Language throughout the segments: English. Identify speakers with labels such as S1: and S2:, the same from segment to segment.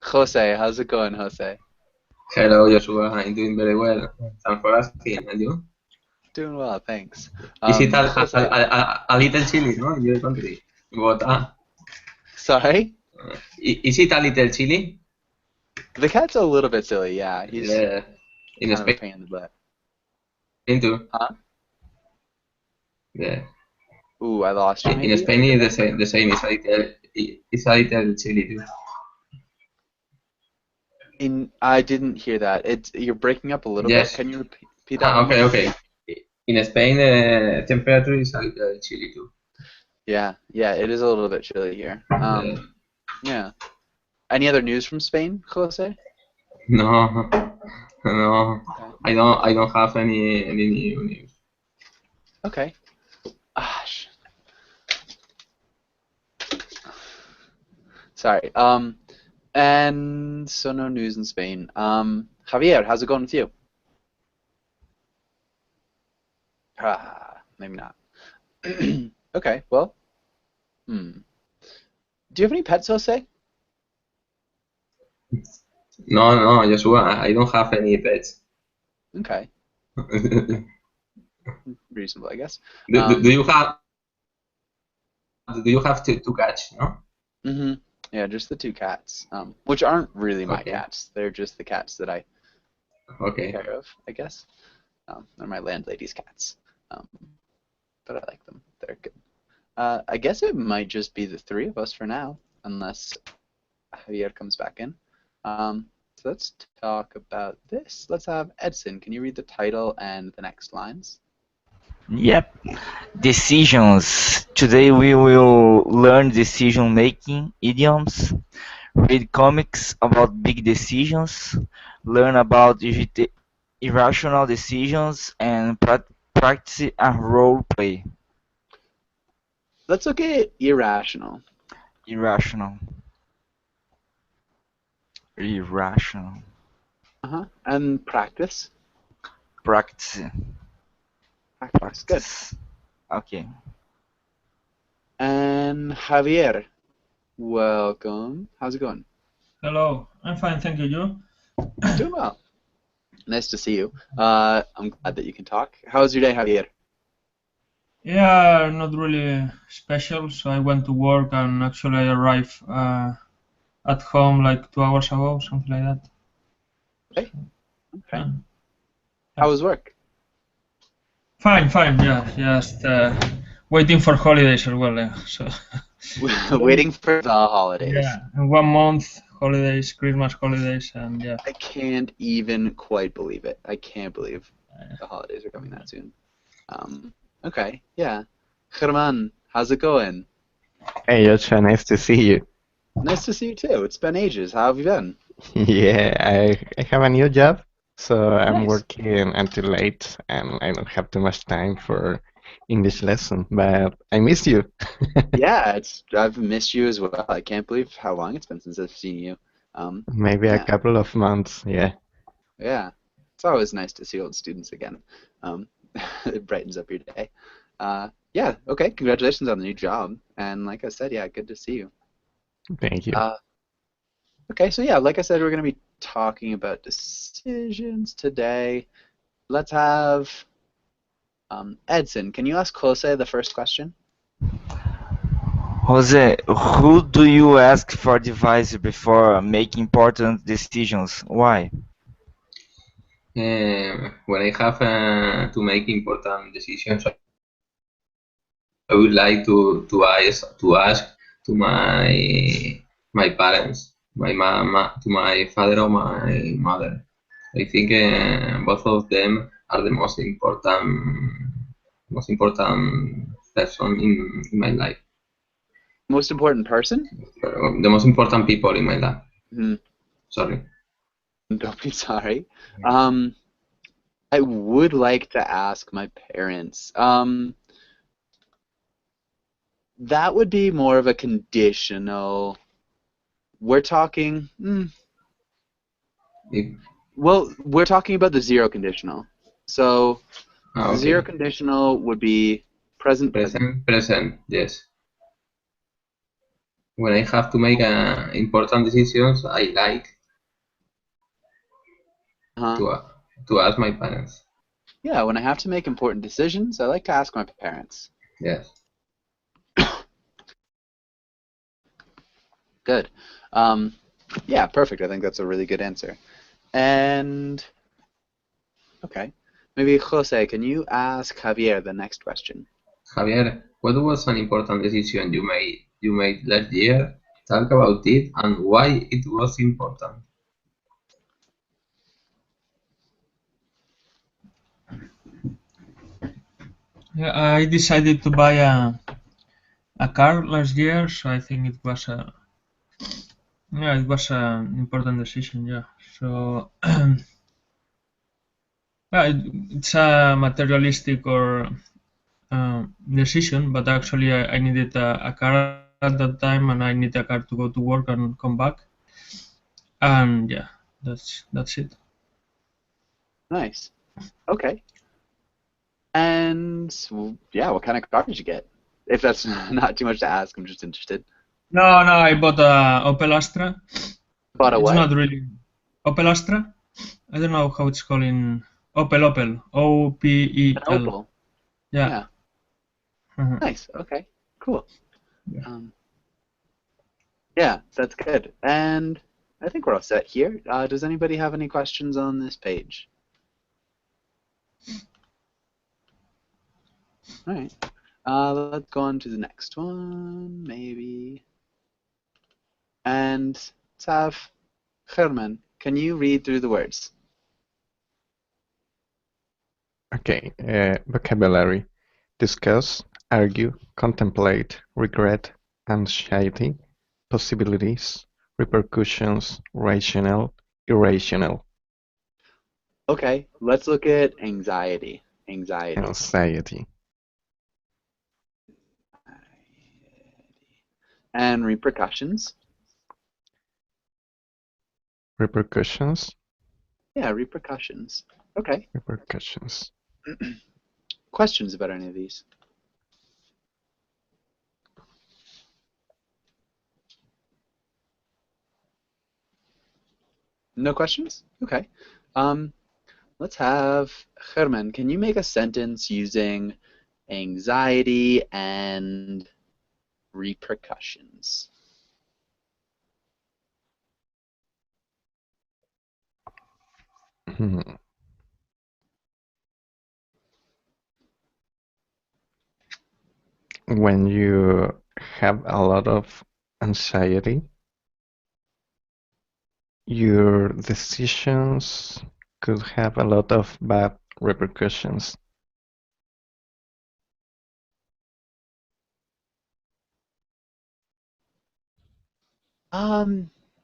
S1: Jose, how's it going, Jose?
S2: Hello, Joshua. I'm doing very well. Thanks for asking. And you?
S1: Doing well, thanks.
S2: Is it
S1: Jose,
S2: a little chilly, no, in your country? Bogota.
S1: sorry?
S2: Is it a little chilly?
S1: The cat's a little bit silly, yeah. He's
S2: Yeah. In
S1: kind of a
S2: Spain
S1: pain in the butt.
S2: too.
S1: Huh?
S2: Yeah.
S1: Ooh, I lost you
S2: In
S1: maybe
S2: Spain it's the
S1: again?
S2: same. The same. It's a little chilly too.
S1: I didn't hear that. You're breaking up a little bit.
S2: Yes.
S1: Can you repeat that one more
S2: Okay.
S1: time?
S2: Okay. In Spain, temperature is a little chilly too.
S1: Yeah, yeah, it is a little bit chilly here.
S2: Yeah.
S1: Yeah. Any other news from Spain, Jose?
S2: No. No.
S1: Okay.
S2: I don't have any new news.
S1: Okay. Ah, sorry. And so no news in Spain. Javier, how's it going with you? Maybe not. Okay, well, hmm. Do you have any pets, Jose?
S2: No, no, Joshua. I don't have any pets.
S1: Okay, reasonable, I guess.
S2: Do
S1: Um,
S2: you have two cats? No.
S1: hmm Yeah, just the two cats, which aren't really my
S2: Okay.
S1: cats. They're just the cats that I take
S2: Okay.
S1: care of, I guess. They're my landlady's cats, um, but I like them. They're good. I guess it might just be the three of us for now, unless Javier comes back in. So let's talk about this. Let's have Edson. Can you read the title and the next lines?
S3: Yep, decisions. Today we will learn decision making idioms, read comics about big decisions, learn about irrational decisions, and practice a role play.
S1: Let's look at irrational.
S3: Irrational. Irrational.
S1: And practice.
S3: Practice.
S1: Practice. Good.
S3: Practice. Okay.
S1: And Javier, welcome. How's it going?
S4: Hello, I'm fine, thank you. You?
S1: Doing well. Nice to see you. I'm glad that you can talk. How's your day, Javier?
S4: Yeah, not really special. So I went to work and actually I arrived at home like 2 hours ago, something like that.
S1: Okay.
S4: So,
S1: Okay.
S4: uh,
S1: How
S4: yeah.
S1: was work?
S4: Fine, fine. Yeah, just waiting for holidays as well. Yeah. So
S1: Waiting for the holidays.
S4: yeah, in 1 month holidays, Christmas holidays, and yeah.
S1: I can't even quite believe it. I can't believe the holidays are coming that soon. Um, okay, yeah. German, how's it going?
S5: Hey, Joshua, nice to see you.
S1: Nice to see you too. It's been ages. How have you been?
S5: Yeah, I have a new job, so I'm
S1: Nice.
S5: working until late, and I don't have too much time for English lesson, but I miss you.
S1: Yeah, I've missed you as well. I can't believe how long it's been since I've seen you.
S5: Maybe a
S1: Yeah,
S5: couple of months, yeah.
S1: yeah. It's always nice to see old students again. Um, it brightens up your day. Yeah, okay. Congratulations on the new job. And like I said, yeah, good to see you.
S5: Thank you.
S1: Uh, okay, so yeah, like I said, we're going to be talking about decisions today. Let's have Edson. Can you ask Jose the first question?
S3: Jose, who do you ask for advice before making important decisions? Why?
S2: When I have to make important decisions, I would like to ask to my parents, to my father or my mother. I think both of them are the most important person in my life.
S1: Most important person?
S2: The most important people in my life.
S1: Hmm,
S2: Sorry.
S1: don't be sorry. Um, I would like to ask my parents. That would be more of a conditional. We're talking,
S2: If,
S1: well, we're talking about the zero conditional. So zero
S2: okay.
S1: conditional would be present, present.
S2: Present. Yes. when I have to make important decisions, I like
S1: Huh?
S2: to ask my parents.
S1: Yeah, when I have to make important decisions, I like to ask my parents.
S2: Yes.
S1: Good. Yeah, perfect. I think that's a really good answer. And okay, maybe Jose, can you ask Javier the next question?
S2: Javier, what was an important decision you made last year? Talk about it and why it was important.
S4: Yeah, I decided to buy a car last year, so I think it was a yeah, it was an important decision. Yeah, so yeah, it's a materialistic or decision, but actually I needed a car at that time, and I need a car to go to work and come back, and yeah, that's it.
S1: Nice. Okay. And yeah, what kind of car did you get? If that's not too much to ask, I'm just interested.
S4: No, I bought a Opel Astra.
S1: Bought a
S4: It's
S1: what?
S4: not really Opel Astra. I don't know how it's called in Opel,
S1: An
S4: OPEL.
S1: Opel.
S4: Yeah.
S1: Yeah.
S4: Mhm.
S1: Nice. Okay. Cool.
S4: Yeah.
S1: Yeah, that's good. And I think we're all set here. Does anybody have any questions on this page? All right. Let's go on to the next one, maybe. And let's have German. Can you read through the words?
S5: Okay, vocabulary. Discuss, argue, contemplate, regret, anxiety, possibilities, repercussions, rational, irrational,
S1: Okay, let's look at anxiety. Anxiety.
S5: anxiety,
S1: And repercussions.
S5: repercussions,
S1: Yeah, repercussions. Okay.
S5: repercussions.
S1: Questions about any of these? No questions? Okay. Um, let's have German. Can you make a sentence using anxiety and repercussions?
S5: Hmm. When you have a lot of anxiety, your decisions could have a lot of bad repercussions.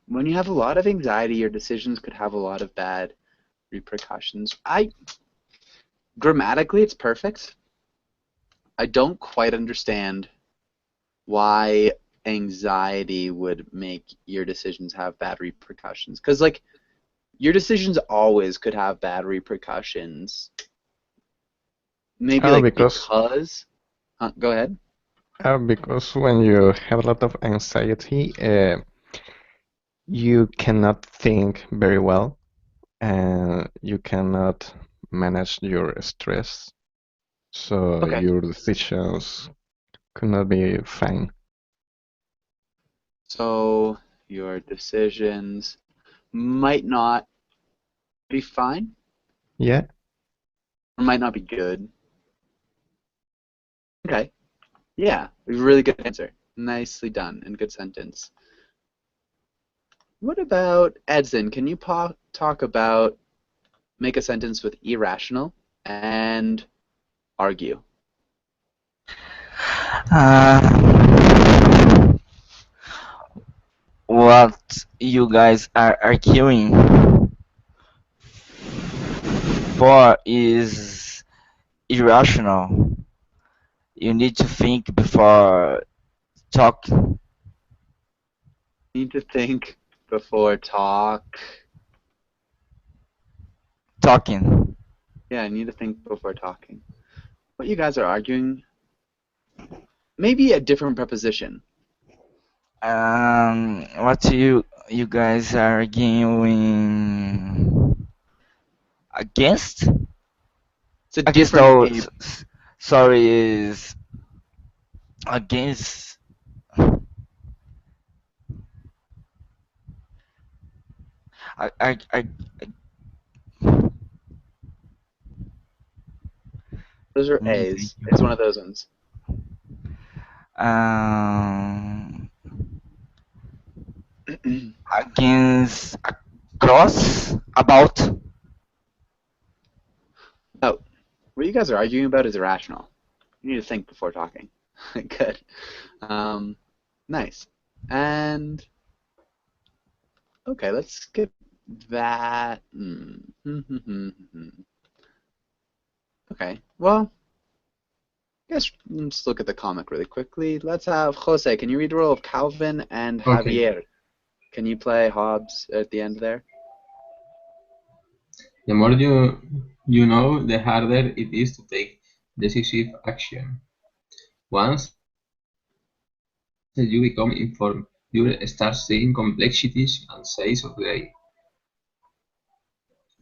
S1: When you have a lot of anxiety, your decisions could have a lot of bad repercussions. Grammatically, it's perfect. I don't quite understand why anxiety would make your decisions have bad repercussions. Because, like, your decisions always could have bad repercussions. Maybe,
S5: Oh,
S1: like,
S5: because
S1: because. Go ahead.
S5: because when you have a lot of anxiety, you cannot think very well, and you cannot manage your stress, so
S1: Okay.
S5: your decisions could not be fine.
S1: So, your decisions might not be fine,
S5: Yeah.
S1: or might not be good. Okay. Yeah, really good answer. Nicely done and good sentence. What about Edson? Can you talk about make a sentence with irrational and argue?
S3: Uh, what you guys are arguing for is irrational. You need to think before talking.
S1: Need to think before talk.
S3: Talking.
S1: Yeah, I need to think before talking. What you guys are arguing, maybe a different preposition.
S3: What you guys are arguing against?
S1: It's a
S3: Against
S1: different
S3: no,
S1: game.
S3: sorry, is against. I
S1: Those are
S3: thank
S1: A's. It's one
S3: you.
S1: of those ones.
S3: Um, against across about.
S1: Oh, what you guys are arguing about is irrational. You need to think before talking. Good. Um, nice. And okay, let's skip that. Okay. Well, I guess let's look at the comic really quickly. Let's have Jose. Can you read the role of Calvin and
S2: Okay.
S1: Javier? Can you play Hobbs at the end there?
S2: The more you know, the harder it is to take decisive action. Once you become informed, you will start seeing complexities and shades of gray.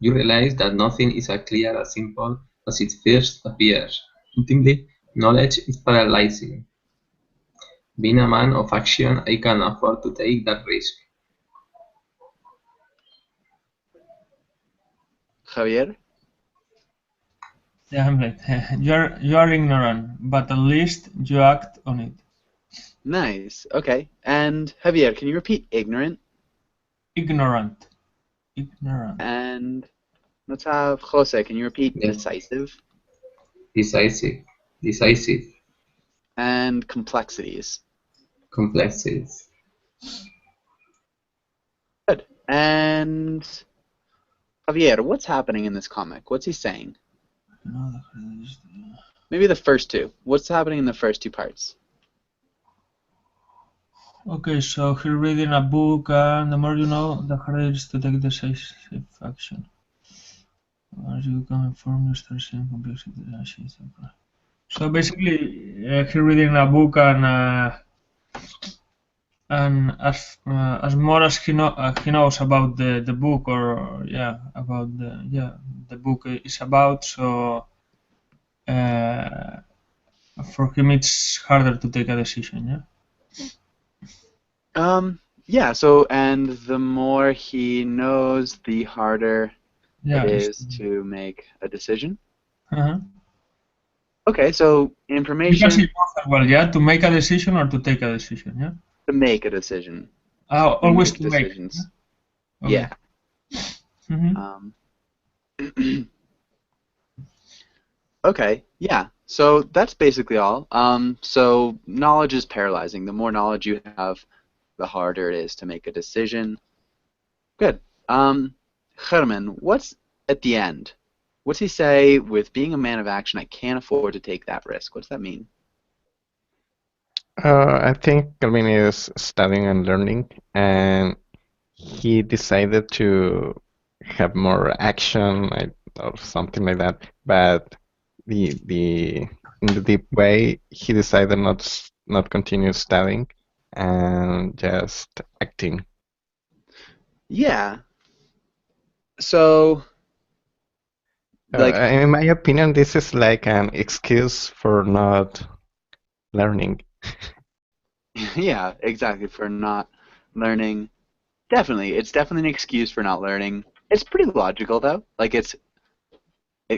S2: You realize that nothing is as clear as simple as it first appears. Ultimately, knowledge is paralyzing. Being a man of action, I can afford to take that risk.
S1: Javier?
S4: Yeah, I'm right. You're ignorant, but at least you act on it.
S1: Nice. Okay. And Javier, can you repeat ignorant?
S4: Ignorant. Ignorant.
S1: And let's have Jose. Can you repeat
S2: Yeah.
S1: decisive?
S2: Decisive, decisive,
S1: And complexities.
S2: complexities.
S1: Good. And Javier, what's happening in this comic? What's he saying? Maybe the first two. What's happening in the first two parts?
S4: Okay, so he's reading a book, and the more you know, the harder it is to take decisive action. As you become informed, you start seeing complexity. So basically, he's reading a book, and as more as he knows about the book, or about the book is about, so uh, for him it's harder to take a decision.
S1: Yeah, so, and the more he knows, the harder
S4: Yeah,
S1: it
S4: it's,
S1: is to make a decision.
S4: uh-huh.
S1: Okay, so
S4: You can say
S1: information
S4: both as well, yeah, to make a decision or to take a decision, yeah.
S1: to make a decision. We
S4: Always
S1: make
S4: to make.
S1: decisions.
S4: Okay.
S1: Yeah.
S4: Mm-hmm.
S1: Okay, yeah. So that's basically all. So knowledge is paralyzing. The more knowledge you have, the harder it is to make a decision. Good. Herman, what's at the end? What's he say with being a man of action, I can't afford to take that risk? What's that mean?
S5: I think Calvin is studying and learning, and he decided to have more action or something like that. But the in the deep way, he decided not continue studying and just acting.
S1: Yeah. So, like,
S5: In my opinion, this is like an excuse for not learning.
S1: yeah, exactly, for not learning. Definitely. It's definitely an excuse for not learning. It's pretty logical though. Like it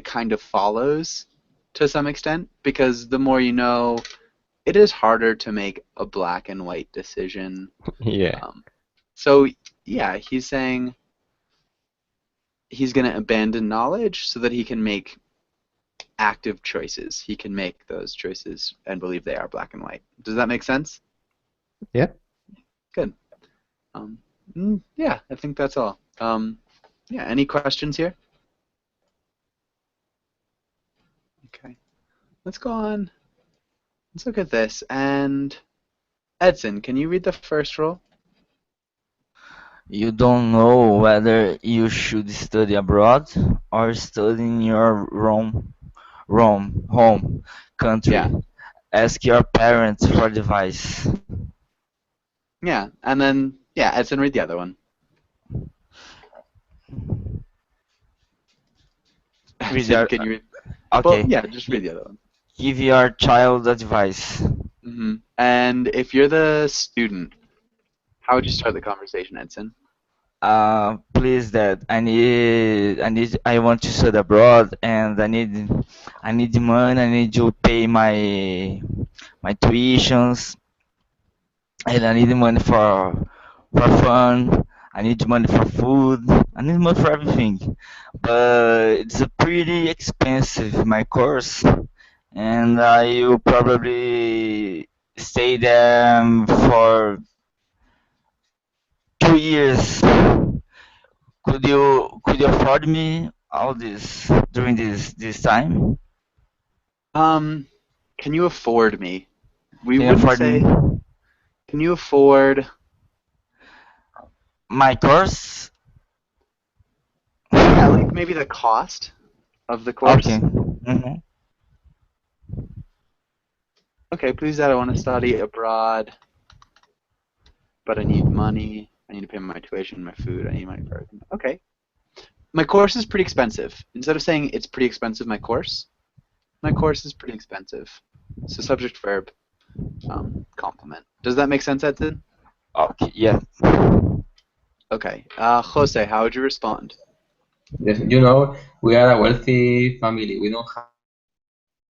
S1: kind of follows to some extent because the more you know, it is harder to make a black and white decision.
S5: Yeah.
S1: So yeah, he's saying he's going to abandon knowledge so that he can make active choices. He can make those choices and believe they are black and white. Does that make sense?
S5: Yeah.
S1: Good. Yeah, I think that's all. Yeah, any questions here? Okay. Let's go on. Let's look at this. And Edson, can you read the first rule?
S3: You don't know whether you should study abroad or study in your home country.
S1: Yeah.
S3: Ask your parents for advice.
S1: Yeah, and then yeah, Edson, read the other one.
S3: Read
S1: Edson,
S3: your,
S1: can you read? Well,
S3: okay.
S1: yeah, just
S3: Gi-
S1: read the other one.
S3: Give your child advice.
S1: And if you're the student, how would you start the conversation, Edson?
S3: Please, Dad. I want to study abroad, and I need money. I need to pay my tuitions, and I need money for fun. I need money for food. I need money for everything. But it's a pretty expensive my course, and I will probably stay there for 2 years. Could you afford me all this during this time?
S1: Um, can you afford me? We
S3: Can you
S1: wouldn't
S3: afford me
S1: say, can you afford,
S3: my course?
S1: yeah, like maybe the cost of the
S3: Okay.
S1: course? Okay, please, Dad, I want to study abroad, but I need money. I need to pay my tuition, my food. I need money for everything. Okay. My course is pretty expensive. Instead of saying it's pretty expensive, my course is pretty expensive. So subject verb, complement. Does that make sense, Edson?
S3: Okay. Yeah.
S1: Okay. Jose, how would you respond?
S2: Yes, you know, we are a wealthy family. We don't have any problem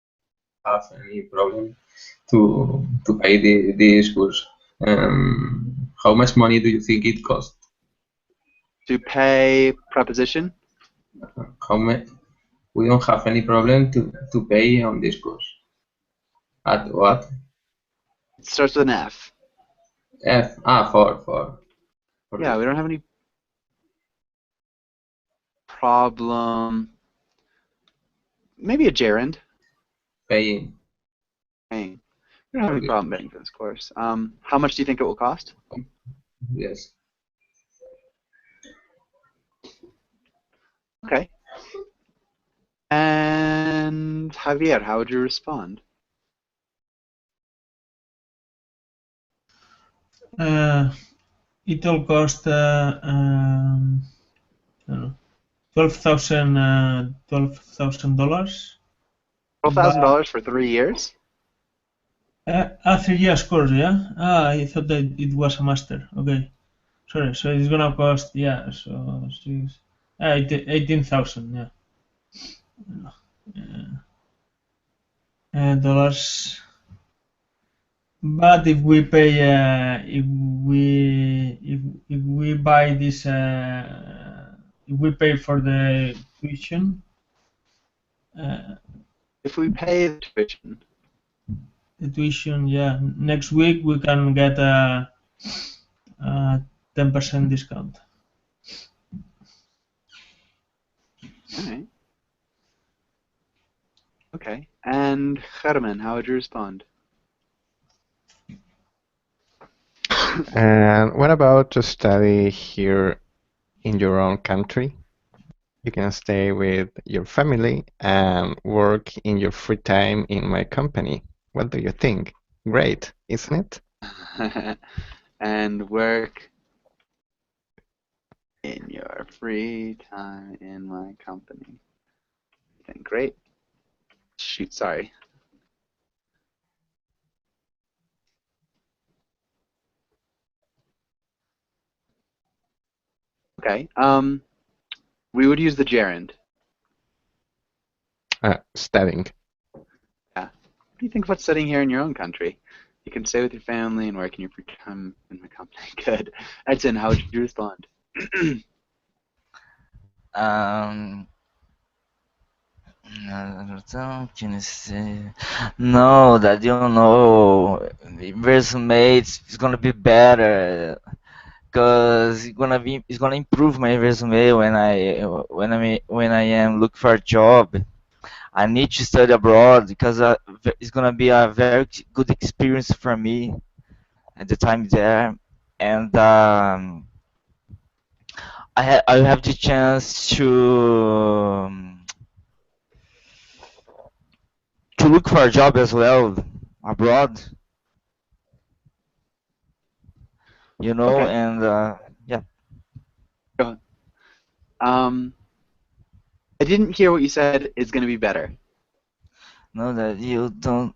S2: to pay this course. How much money do you think it costs?
S1: To pay preposition?
S2: How much? We don't have any problem to pay on this course. At what?
S1: It starts with an F.
S2: F. For
S1: Yeah,
S2: this
S1: we don't
S2: course.
S1: have any problem. Maybe a gerund.
S2: Paying
S1: Paying. We don't have
S2: for
S1: any
S2: this
S1: problem
S2: course.
S1: paying for this course. How much do you think it will cost?
S2: Yes.
S1: Okay. And Javier, how would you respond?
S4: It'll cost I don't know, $12,000, but
S1: $12,000 for 3 years?
S4: 3 years course, yeah. I thought that it was a master. Okay, sorry. So it's gonna cost, yeah. So 18,000, yeah. Dollars. But if we pay, if we buy this, if we pay for the tuition,
S1: If we pay the tuition,
S4: yeah, next week we can get a 10% discount.
S1: all right. Okay. And German, how would you respond?
S5: And what about to study here in your own country? You can stay with your family and work in your free time in my company. What do you think? Great, isn't it?
S1: And work in your free time in my company. Then great. Shoot, sorry. Okay. We would use the gerund.
S5: Studying.
S1: Yeah. What do you think about studying here in your own country? You can stay with your family and work in your free time in my company. Good. Edson, how would you respond?
S3: Um. Can you say? No, that you know, the resume it's gonna be better, cause it's gonna improve my resume when I am looking for a job. I need to study abroad because it's gonna be a very good experience for me at the time there, and I have the chance to look for a job as well abroad. you know,
S1: Okay.
S3: and yeah.
S1: Go on. I didn't hear what you said is going to be better.
S3: No, that you don't.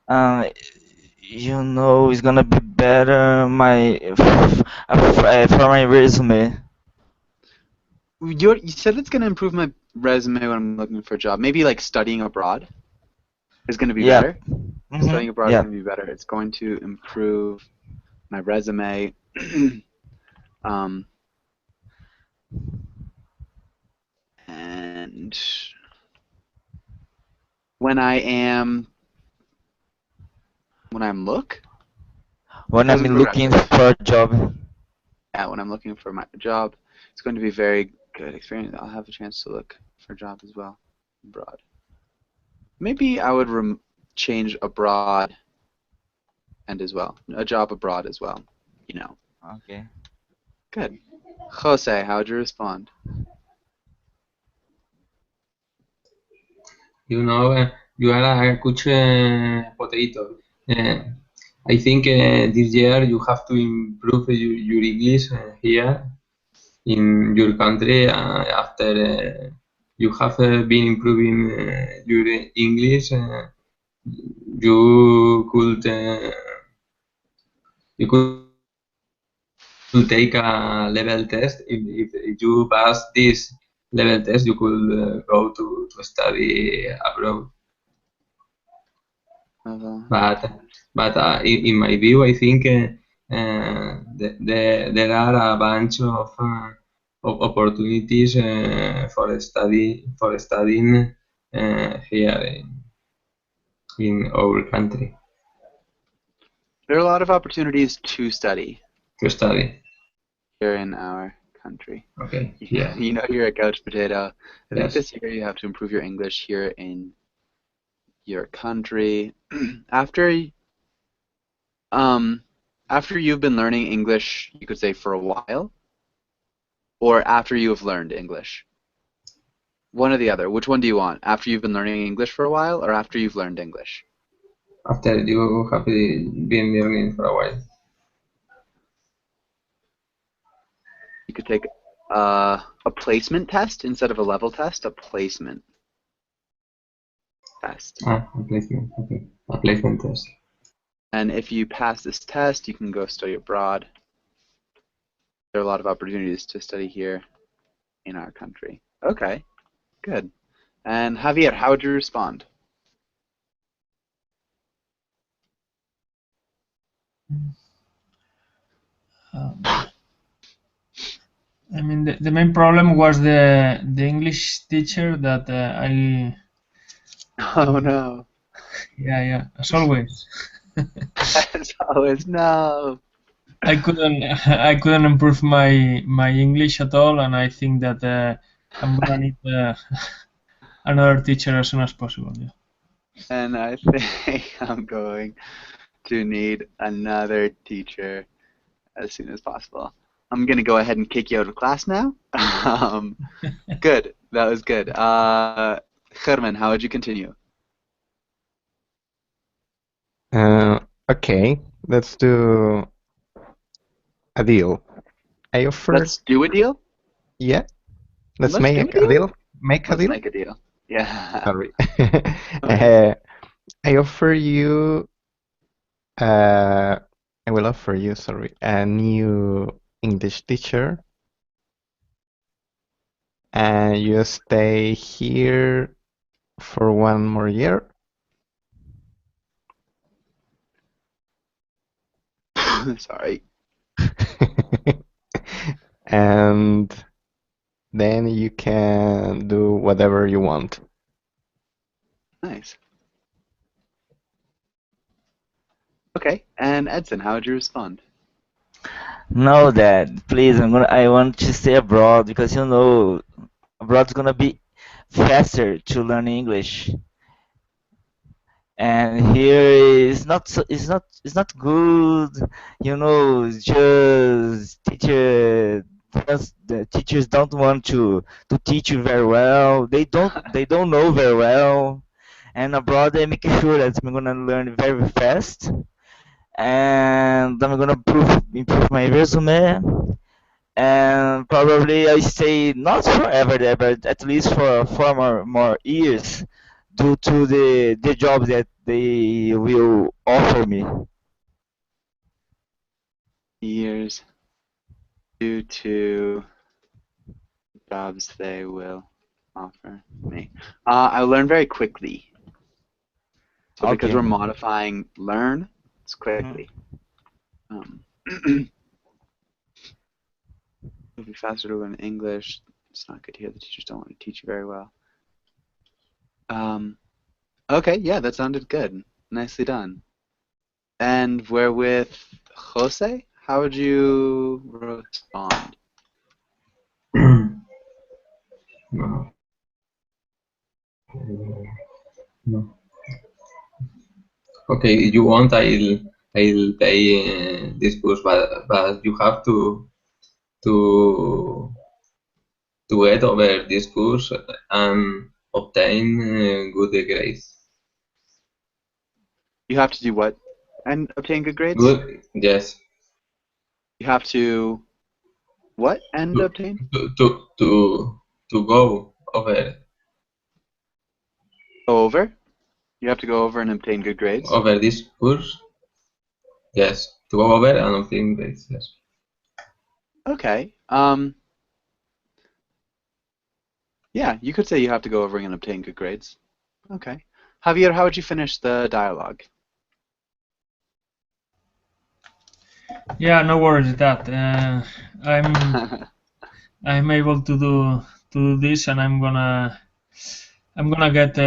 S3: Uh, you know, it's gonna be better for my resume.
S1: You said it's going to improve my resume when I'm looking for a job. Maybe like studying abroad is going to be
S3: Yeah.
S1: better. Studying abroad is
S3: Yeah.
S1: going to be better. It's going to improve my resume. um, and when I'm look,
S3: When I'm
S1: present
S3: looking
S1: progressive.
S3: for a job.
S1: Yeah, when I'm looking for my job, it's going to be very good experience. I'll have a chance to look for a job as well abroad. Maybe I would change abroad and as well. A job abroad as well. You know.
S3: Okay.
S1: Good. Jose, how'd you respond?
S2: You know, you are a good potato. Uh, I think this year you have to improve your English here in your country. After you have been improving your English, you could you could take a level test. If you pass this level test, you could go to study abroad. But in my view, I think there are a bunch of opportunities for studying here in our country
S1: There are a lot of opportunities to study
S2: to study.
S1: here in our country.
S2: Okay. Yeah.
S1: You know you're a couch potato. I think
S2: Yes.
S1: this year you have to improve your English here in your country. After um after you've been learning English, you could say for a while, or after you have learned English. One or the other. Which one do you want? After you've been learning English for a while, or after you've learned English?
S2: After you have been learning for a while.
S1: You could take a placement test instead of a level test. A placement test.
S2: A placement. Okay. A placement test.
S1: And if you pass this test, you can go study abroad. There are a lot of opportunities to study here in our country. Okay, good. And Javier, how would you respond?
S4: Um, I mean, the main problem was the English teacher that I
S1: Oh no.
S4: yeah as always.
S1: As always, no.
S4: I couldn't improve my English at all, and I think that I'm gonna need another teacher as soon as possible. Yeah.
S1: And I think I'm going to need another teacher as soon as possible. I'm gonna go ahead and kick you out of class now. Good. That was good. German, how would you continue?
S5: Okay, let's do a deal. I offer.
S1: Let's do a deal?
S5: Yeah. Let's
S1: Let's
S5: make
S1: do a
S5: a deal. Make a
S1: Let's
S5: deal.
S1: make a deal. Yeah.
S5: Sorry.
S1: Okay.
S5: I offer you. I will offer you, sorry, a new English teacher, and you stay here for 1 more year.
S1: Sorry.
S5: And then you can do whatever you want.
S1: Nice. Okay. And Edson, how would you respond?
S3: No, Dad, please. I want to stay abroad because you know, abroad's gonna be faster to learn English. And here is not so, it's not good. You know, it's just the teachers don't want to teach you very well. They don't know very well. And abroad they make sure that we're gonna learn very fast. and I'm gonna improve my resume, and probably I stay not forever there, but at least for 4 more years, due to the job that they will offer me.
S1: Years due to jobs they will offer me. I learn very quickly. So because
S3: Okay.
S1: we're modifying learn, it's quickly. It'll be faster to learn English. It's not good to hear the teachers don't want to teach you very well. Okay, yeah, that sounded good. Nicely done. And we're with Jose. How would you respond?
S2: No. No. Okay, if you want, I'll pay this course, but you have to to get over this course and obtain good grades.
S1: You have to do what? And obtain good grades?
S2: Good, yes.
S1: You have to what and obtain?
S2: To go over
S1: Go over? You have to go over and obtain good grades?
S2: over this course. Yes, to go over and obtain grades. Yes.
S1: Okay. Yeah, you could say you have to go over and obtain good grades. Okay. Javier, how would you finish the dialogue?
S4: Yeah, no worries with that. I'm able to do this, and I'm gonna get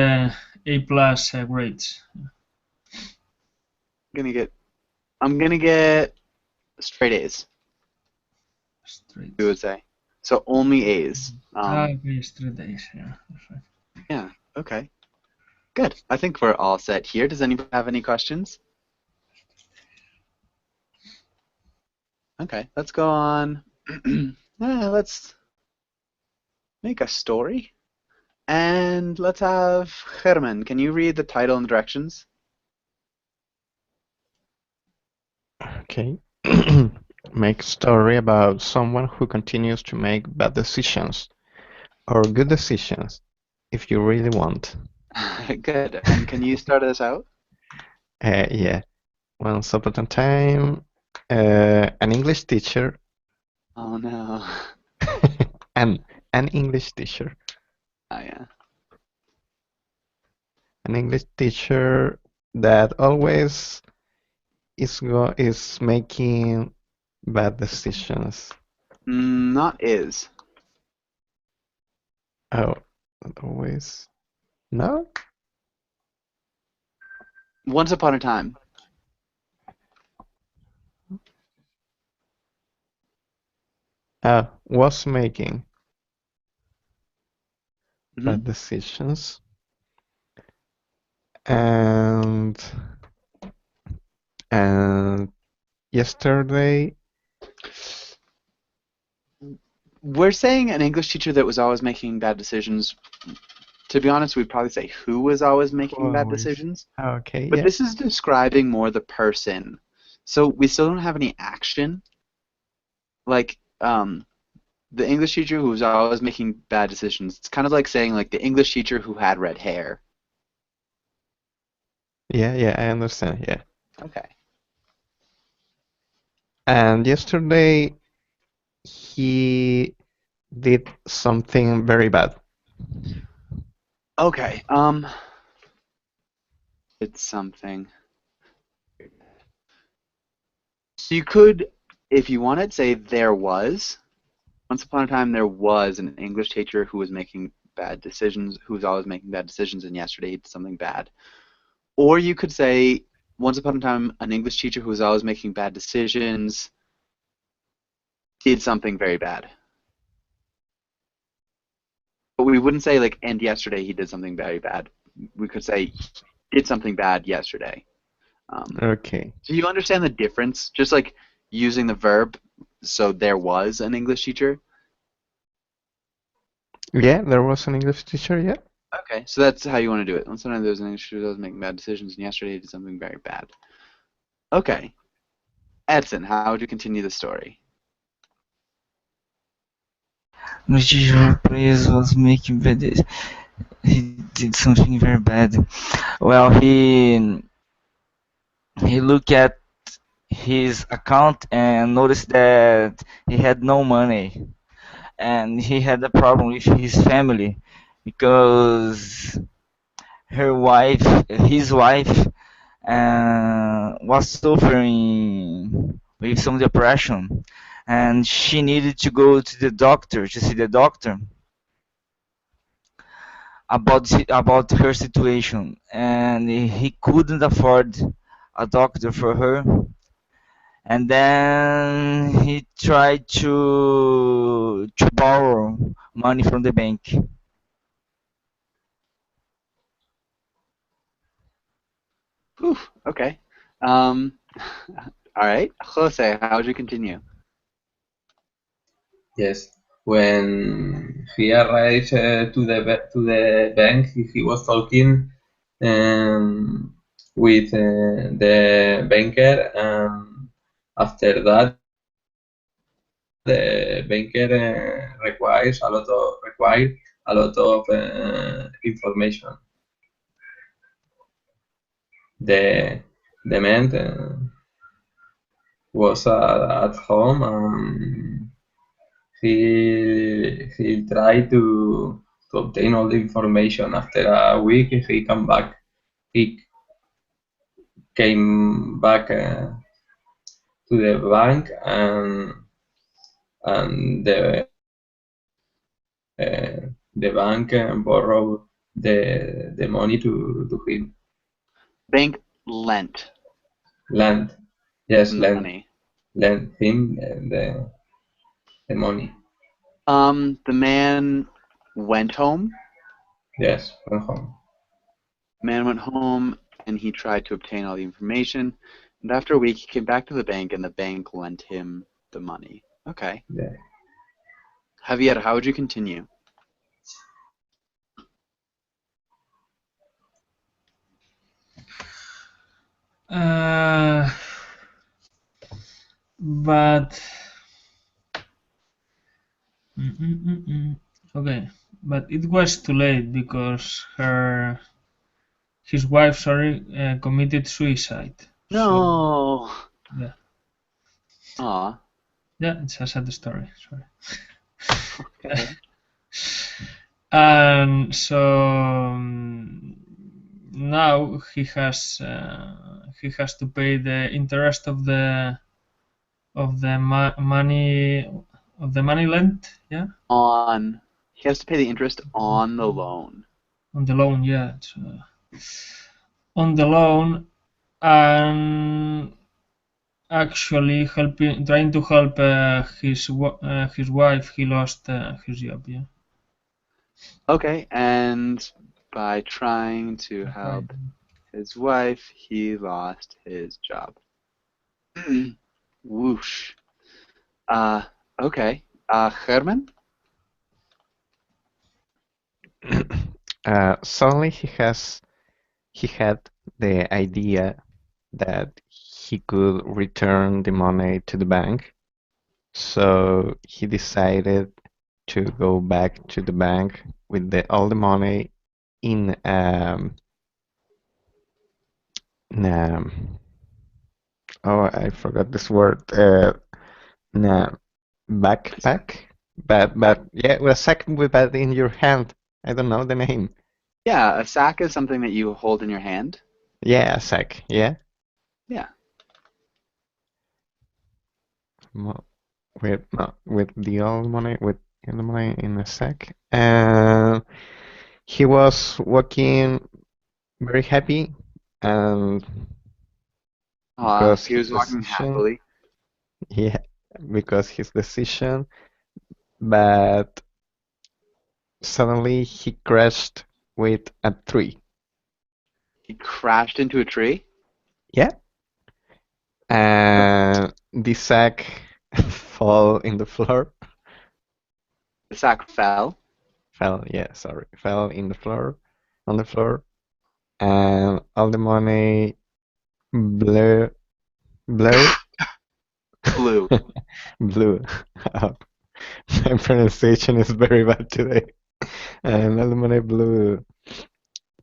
S4: A plus grades.
S1: I'm gonna get straight A's,
S4: Straight.
S1: we would say. So only A's.
S4: Okay, straight A's. Yeah, that's right.
S1: Yeah, okay. Good. I think we're all set here. Does anybody have any questions? Okay, let's go on. Let's make a story. And let's have Herman. Can you read the title and directions?
S5: Okay. Make a story about someone who continues to make bad decisions or good decisions if you really want.
S1: Good. And can you start us out?
S5: Yeah. Once upon a time, an English teacher,
S1: Oh no.
S5: an English teacher,
S1: Oh yeah.
S5: an English teacher that always is making bad decisions.
S1: Not is.
S5: Oh, always. No?
S1: Once upon a time.
S5: Was making
S1: Mhm.
S5: bad decisions. And yesterday,
S1: We're saying an English teacher that was always making bad decisions. To be honest, we'd probably say who was always making bad
S5: Always.
S1: decisions.
S5: okay,
S1: But
S5: yeah.
S1: this is describing more the person. So we still don't have any action. Like, the English teacher who was always making bad decisions. It's kind of like saying like the English teacher who had red hair.
S5: Yeah, I understand, yeah.
S1: Okay.
S5: And yesterday, he did something very bad.
S1: Okay. It's something. So you could, if you wanted, say there was. Once upon a time, there was an English teacher who was making bad decisions, who was always making bad decisions, and yesterday he did something bad. Or you could say, once upon a time, an English teacher who was always making bad decisions did something very bad. But we wouldn't say, like, and yesterday he did something very bad. We could say, did something bad yesterday.
S5: Okay.
S1: Do you understand the difference? Just like using the verb, so there was an English teacher.
S5: Yeah, there was an English teacher, yeah.
S1: Okay, so that's how you want to do it. Sometimes there was an English teacher that was making bad decisions, and yesterday he did something very bad. Okay. Edson, how would you continue the story?
S3: The teacher place was making bad. He did something very bad. Well, he looked at his account and noticed that he had no money, and he had a problem with his family because his wife, was suffering with some depression, and she needed to go to the doctor to see the doctor about her situation, and he couldn't afford a doctor for her. And then he tried to borrow money from the bank.
S1: Whew, okay. All right. Jose, how would you continue?
S2: Yes. When he arrived to the bank, he was talking with the banker, and after that, the banker required a lot of information. The man was at home, and he tried to obtain all the information. After a week, he come back. He came back to the bank, and the bank borrowed the money to him.
S1: Bank lent
S2: Lend, yes,
S1: him the money.
S2: lend him the money.
S1: The man went home.
S2: Yes, from home.
S1: Man went home and he tried to obtain all the information. And after a week, he came back to the bank and the bank lent him the money. Okay.
S2: Yeah.
S1: Javier, how would you continue?
S4: Uh, but okay, but it was too late because his wife, sorry, committed suicide. So
S1: No.
S4: yeah,
S1: Aw.
S4: yeah, it's a sad story. Sorry.
S1: Okay.
S4: And so now he has to pay the interest of the money lent, yeah,
S1: He has to pay the interest on the loan.
S4: on the loan, yeah, it's, on the loan, and actually trying to help his wife. He lost his job, yeah.
S1: Okay, and by trying to help his wife, he lost his job. Whoosh. Okay. Herman?
S5: Suddenly he had the idea that he could return the money to the bank. So he decided to go back to the bank with all the money in oh, I forgot this word. In a backpack, but yeah, a sack with that in your hand. I don't know the name.
S1: Yeah, a sack is something that you hold in your hand.
S5: Yeah, a sack. Yeah.
S1: Yeah.
S5: With the old money, with the money in a sack, and he was walking very happy, and because
S1: He
S5: his
S1: was walking
S5: decision,
S1: happily.
S5: yeah, because his decision, but suddenly he crashed with a tree.
S1: He crashed into a tree.
S5: Yeah, and the sack fall in the floor.
S1: The sack fell.
S5: Fell in the floor, on the floor, and all the money blew Blue?
S1: Blue.
S5: Blue. My pronunciation is very bad today. And Alemone blew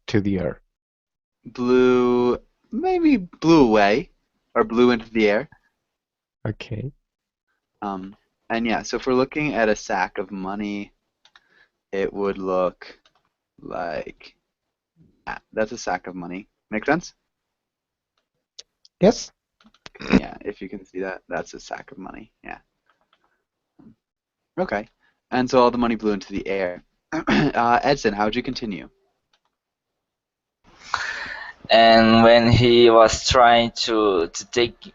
S5: to the air.
S1: Blew, maybe blew away, or blew into the air.
S5: Okay.
S1: And yeah, so if we're looking at a sack of money, it would look like that. That's a sack of money. Make sense?
S5: Yes?
S1: Yeah, if you can see that, that's a sack of money. Yeah. Okay. And so all the money blew into the air. Edson, how would you continue?
S3: And when he was trying to take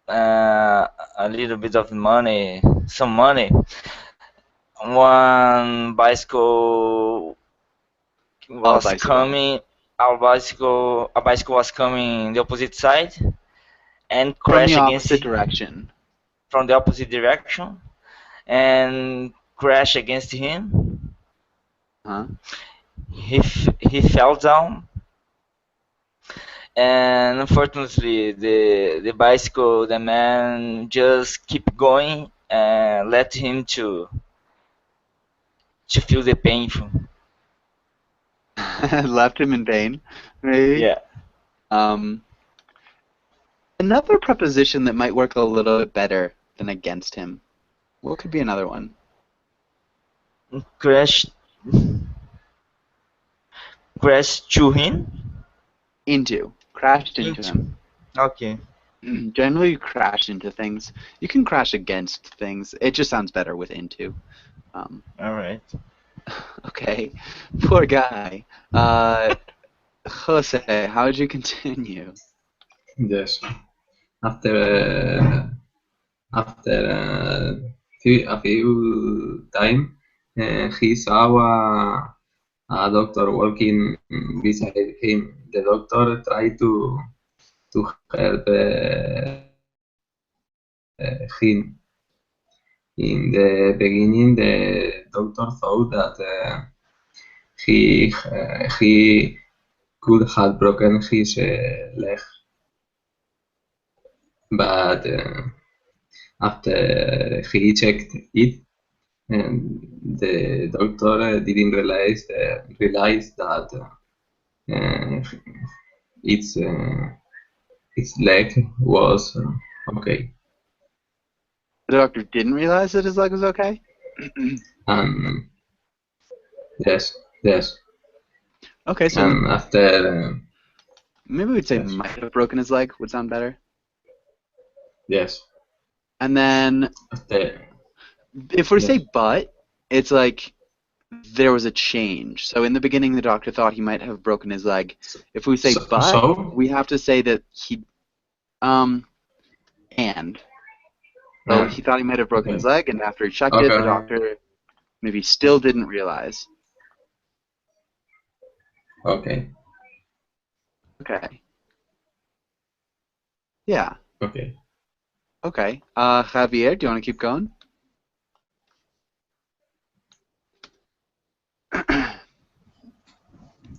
S3: a little bit of money, some money, one bicycle was
S1: bicycle.
S3: coming. A bicycle was coming the opposite side and
S1: From
S3: crashed
S1: the
S3: against
S1: opposite direction.
S3: from the opposite direction and crashed against him.
S1: Huh?
S3: He fell down, and unfortunately the man just keep going and let him to feel the painful.
S1: Left him in pain, maybe?
S3: Yeah.
S1: Another preposition that might work a little bit better than against him. What could be another one?
S3: Crash to him.
S1: Into. Crashed into him.
S3: Okay.
S1: Generally, you crash into things. You can crash against things. It just sounds better with into.
S3: All right.
S1: Okay. Poor guy. Jose, how would you continue?
S2: Yes. After a few time, he saw a doctor walking beside him. The doctor tried to help him. In the beginning, the doctor thought that he could have broken his leg, but after he checked it, the doctor didn't realize that its leg was okay.
S1: The doctor didn't realize that his leg was okay?
S2: Yes.
S1: Okay, so
S2: And after
S1: maybe we'd say
S2: yes.
S1: might have broken his leg would sound better.
S2: Yes.
S1: And then
S2: After
S1: if we
S2: yes.
S1: say but, it's like there was a change. So in the beginning, the doctor thought he might have broken his leg. If we say we have to say that he, and. So he thought he might have broken his leg, and after he checked it, the doctor maybe still didn't realize.
S2: Okay.
S1: Okay. Yeah.
S2: Okay.
S1: Okay. Javier, do you want to keep going?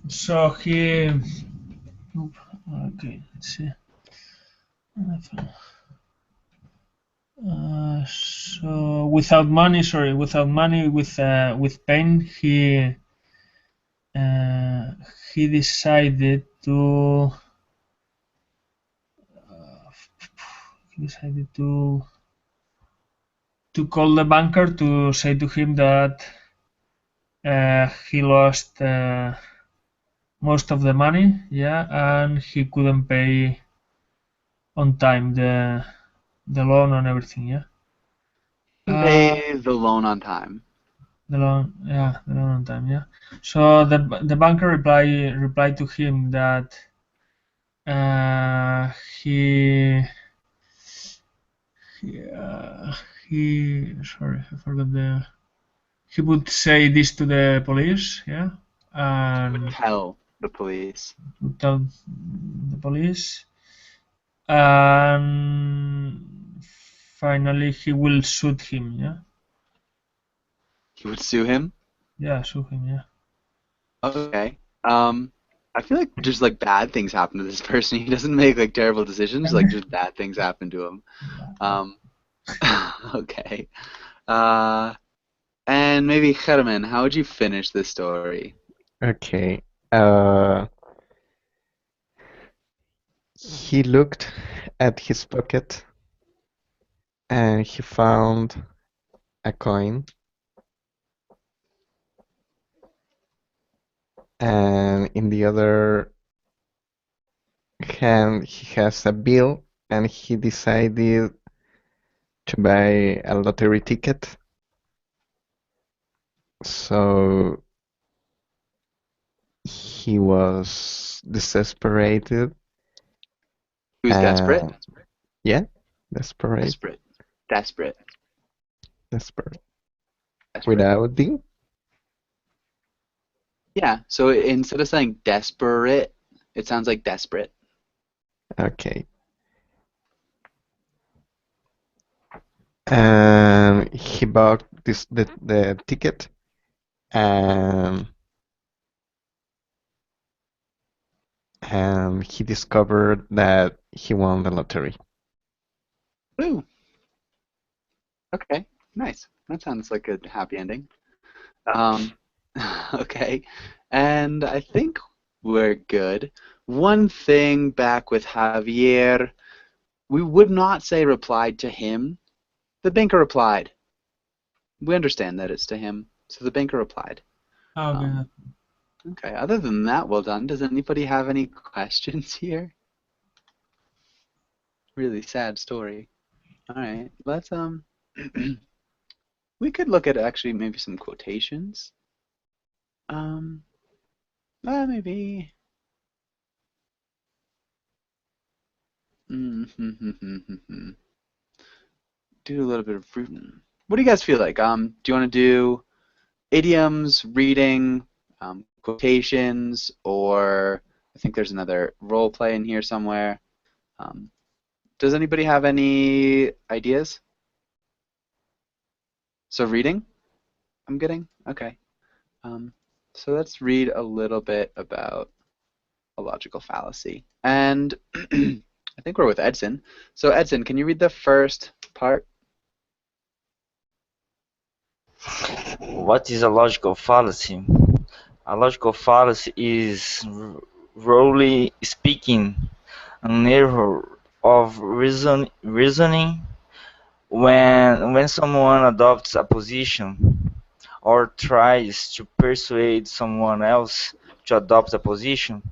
S4: So he. Okay, let's see. So without money, with pain, he decided to. To call the banker to say to him that he lost most of the money, yeah, and he couldn't pay on time the loan and everything, yeah.
S1: Pay the loan on time.
S4: The loan on time, yeah. So the banker replied to him that sorry, I forgot he would say this to the police, yeah, and
S1: Tell the police.
S4: Tell the police, and finally he will sue him, yeah.
S1: He would sue him?
S4: Yeah, sue him, yeah.
S1: Okay. I feel like just like bad things happen to this person. He doesn't make like terrible decisions, like just bad things happen to him. Okay. And maybe Herman, how would you finish this story?
S5: Okay. He looked at his pocket and he found a coin, and in the other hand he has a bill, and he decided to buy a lottery ticket. So he was desperate.
S1: Who's desperate?
S5: Yeah, desperate.
S1: Desperate. Desperate.
S5: Desperate.
S1: Desperate.
S5: Without the?
S1: Yeah, so instead of saying desperate, it sounds like desperate.
S5: Okay. And he bought the ticket, and he discovered that he won the lottery.
S1: Woo! Okay, nice. That sounds like a happy ending. Okay, and I think we're good. One thing back with Javier, we would not say replied to him. The banker replied. We understand that it's to him, so the banker replied.
S4: Okay.
S1: Okay, other than that, well done. Does anybody have any questions here? Really sad story. All right, let's we could look at actually maybe some quotations. Maybe. Do a little bit of reading. What do you guys feel like? Do you want to do idioms, reading, quotations, or I think there's another role play in here somewhere. Does anybody have any ideas? So reading, I'm getting? Okay. So let's read a little bit about a logical fallacy. And I think we're with Edson. So Edson, can you read the first part?
S3: What is a logical fallacy? A logical fallacy is, roughly speaking, an error of reasoning when someone adopts a position or tries to persuade someone else to adopt a position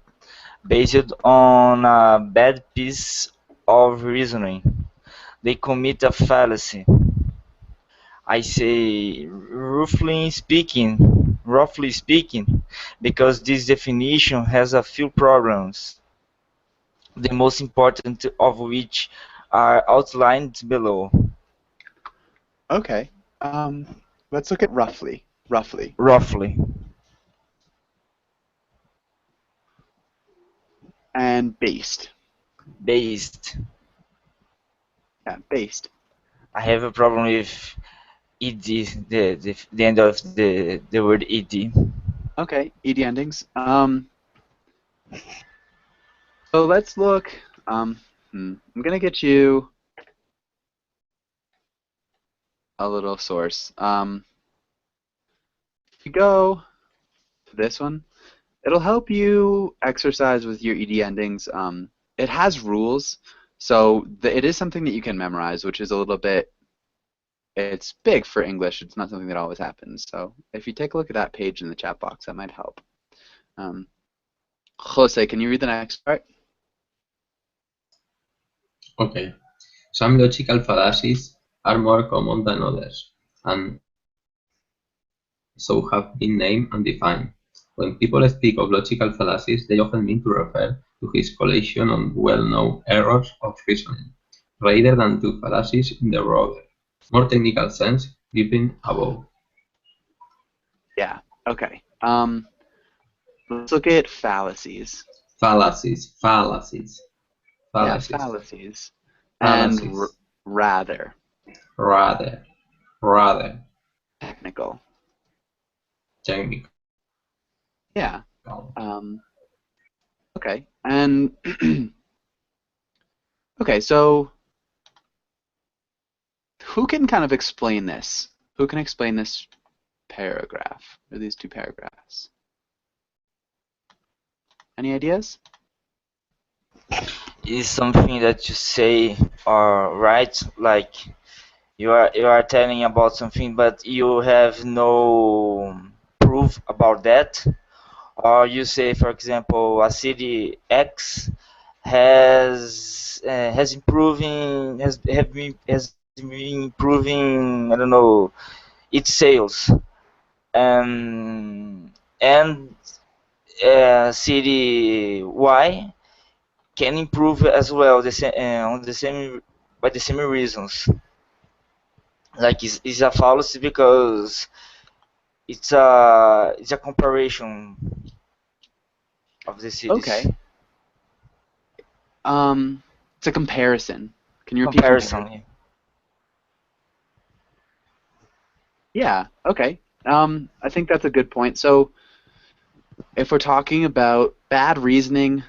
S3: based on a bad piece of reasoning. They commit a fallacy. I say roughly speaking, because this definition has a few problems, the most important of which are outlined below.
S1: Okay. Let's look at roughly. Roughly.
S3: Roughly.
S1: And based.
S3: Based.
S1: Yeah, based.
S3: I have a problem with ed, the end of the word ed.
S1: Okay, ed endings. So let's look. I'm gonna get you a little source. If you go to this one, it'll help you exercise with your ed endings. It has rules, so it is something that you can memorize, which is a little bit. It's big for English. It's not something that always happens. So if you take a look at that page in the chat box, that might help. Jose, can you read the next part?
S2: Okay. Some logical fallacies are more common than others, and so have been named and defined. When people speak of logical fallacies, they often mean to refer to his collection of well-known errors of reasoning, rather than to fallacies in the broader, more technical sense given above.
S1: Yeah. Okay. Let's look at fallacies.
S2: Fallacies.
S1: Yeah, fallacies. And rather. Technical.
S2: Technical.
S1: Yeah. Okay. And okay, so who can kind of explain this? Who can explain this paragraph, or these two paragraphs? Any ideas?
S3: Is something that you say or write, like you are telling about something, but you have no proof about that, or you say, for example, a city X has been improving, I don't know, its sales, and city Y can improve as well on the same by the same reasons. Like it's a fallacy because it's a comparison of the cities.
S1: Okay. It's a comparison. Can you repeat
S3: Comparison.
S1: Yeah, okay. I think that's a good point. So if we're talking about bad reasoning,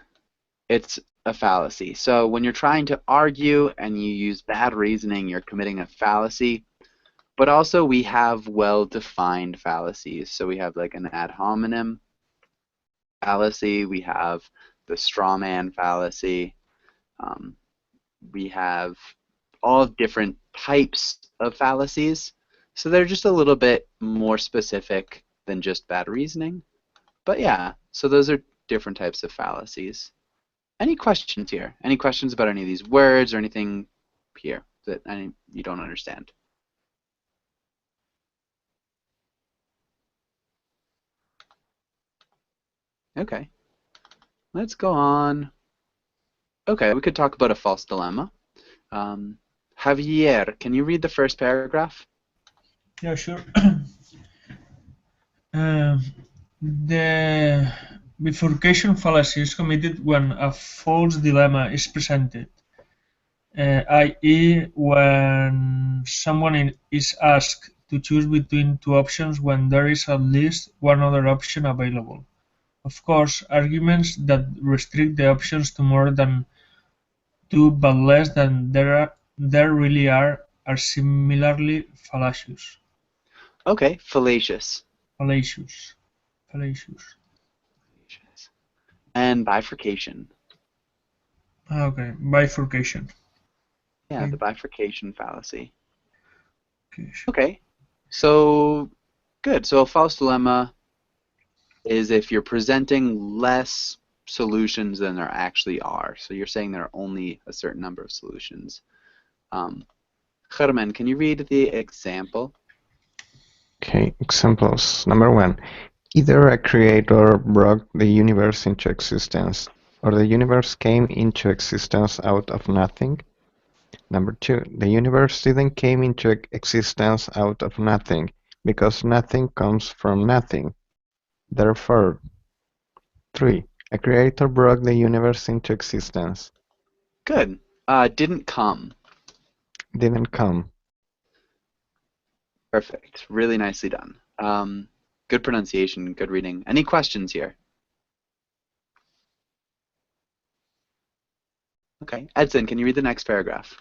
S1: it's a fallacy. So when you're trying to argue and you use bad reasoning, you're committing a fallacy. But also we have well-defined fallacies. So we have like an ad hominem fallacy. We have the straw man fallacy. We have all different types of fallacies. So they're just a little bit more specific than just bad reasoning. But yeah, so those are different types of fallacies. Any questions here? Any questions about any of these words or anything here that you don't understand? Okay. Let's go on. Okay, we could talk about a false dilemma. Javier, can you read the first paragraph?
S4: Yeah, sure. The bifurcation fallacy is committed when a false dilemma is presented, i.e. when someone is asked to choose between two options when there is at least one other option available. Of course, arguments that restrict the options to more than two but less than there really are similarly fallacious.
S1: Okay, fallacious.
S4: Fallacious.
S1: And bifurcation.
S4: Okay, bifurcation.
S1: Yeah,
S4: Okay.
S1: the bifurcation fallacy.
S4: Okay.
S1: Okay, so good. So a false dilemma is if you're presenting less solutions than there actually are. So you're saying there are only a certain number of solutions. Germán, can you read the example?
S5: Okay, examples. Number 1. Either a creator brought the universe into existence, or the universe came into existence out of nothing. Number 2. The universe didn't came into existence out of nothing, because nothing comes from nothing. Therefore, 3. A creator brought the universe into existence.
S1: Good. Didn't come.
S5: Didn't come.
S1: Perfect. Really nicely done. Good pronunciation, good reading. Any questions here? Okay. Edson, can you read the next paragraph?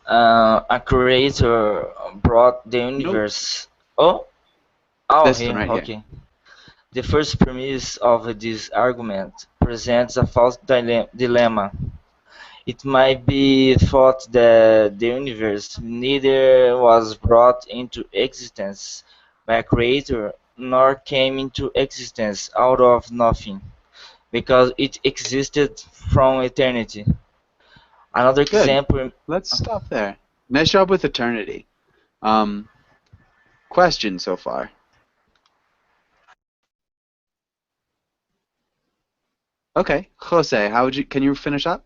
S3: A creator brought the universe. Oh,
S1: This
S3: here,
S1: one right here.
S3: okay. The first premise of this argument presents a false dilemma. It might be thought that the universe neither was brought into existence by a creator nor came into existence out of nothing, because it existed from eternity. Another
S1: Good.
S3: example.
S1: Let's stop there. Nice job with eternity. Question so far? Okay, Jose, can you finish up?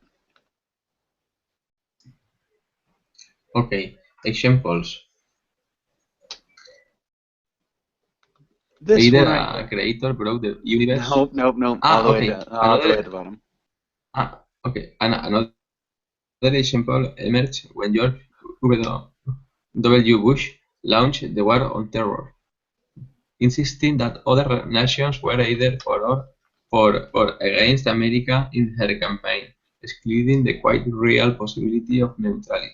S2: Okay, examples.
S1: This
S2: Either
S1: one right
S2: a
S1: here.
S2: creator broke the universe.
S1: Nope.
S2: Ah,
S1: All the
S2: okay.
S1: way to the bottom.
S2: Okay. Another example emerged when George W. Bush launched the War on Terror, insisting that other nations were either for or for against America in her campaign, excluding the quite real possibility of neutrality.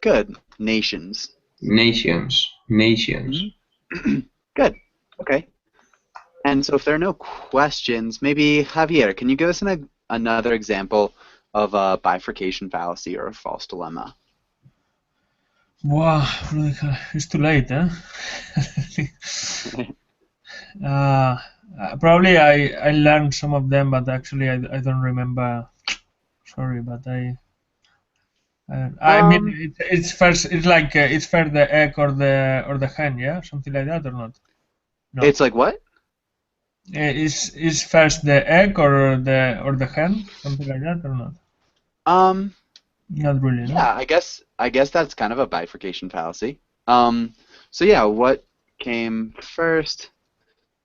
S1: Good. Nations.
S2: Nations.
S1: Good. Okay. And so if there are no questions, maybe Javier, can you give us another example of a bifurcation fallacy or a false dilemma?
S4: Wow, it's too late, huh? Probably I learned some of them, but actually I don't remember. Sorry, but I mean it's first. It's like it's first the egg or the hen, yeah, something like that, or not? No.
S1: It's like what?
S4: Is first the egg or the hen, something like that, or not? Not really, no?
S1: Yeah, I guess that's kind of a bifurcation fallacy. So yeah, what came first,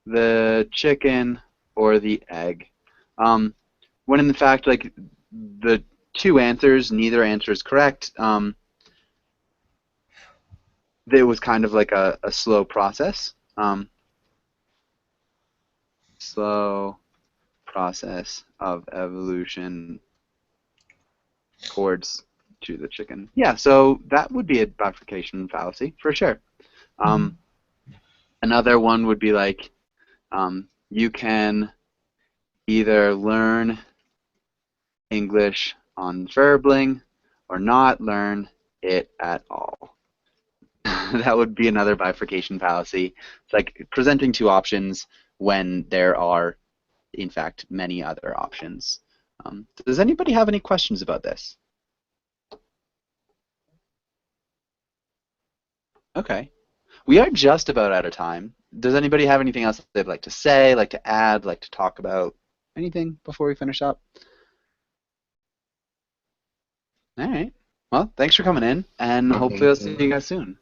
S1: the chicken or the egg? When in fact, like the two answers, neither answer is correct. It was kind of like a slow process. Slow process of evolution towards to the chicken. Yeah, so that would be a bifurcation fallacy for sure. Another one would be like you can either learn English on Verbling or not learn it at all. That would be another bifurcation fallacy. It's like presenting two options when there are, in fact, many other options. Does anybody have any questions about this? Okay. We are just about out of time. Does anybody have anything else they'd like to say, like to add, like to talk about? Anything before we finish up? All right. Well, thanks for coming in, and hopefully I'll see you guys soon.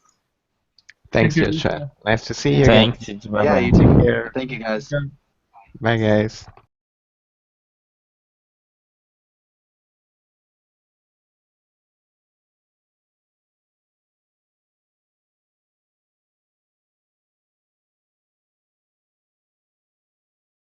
S5: Thanks,
S4: Thank you.
S5: Joshua. Nice to see you again.
S3: Thanks.
S1: Yeah, you take care. Thank you, guys.
S5: Bye, guys.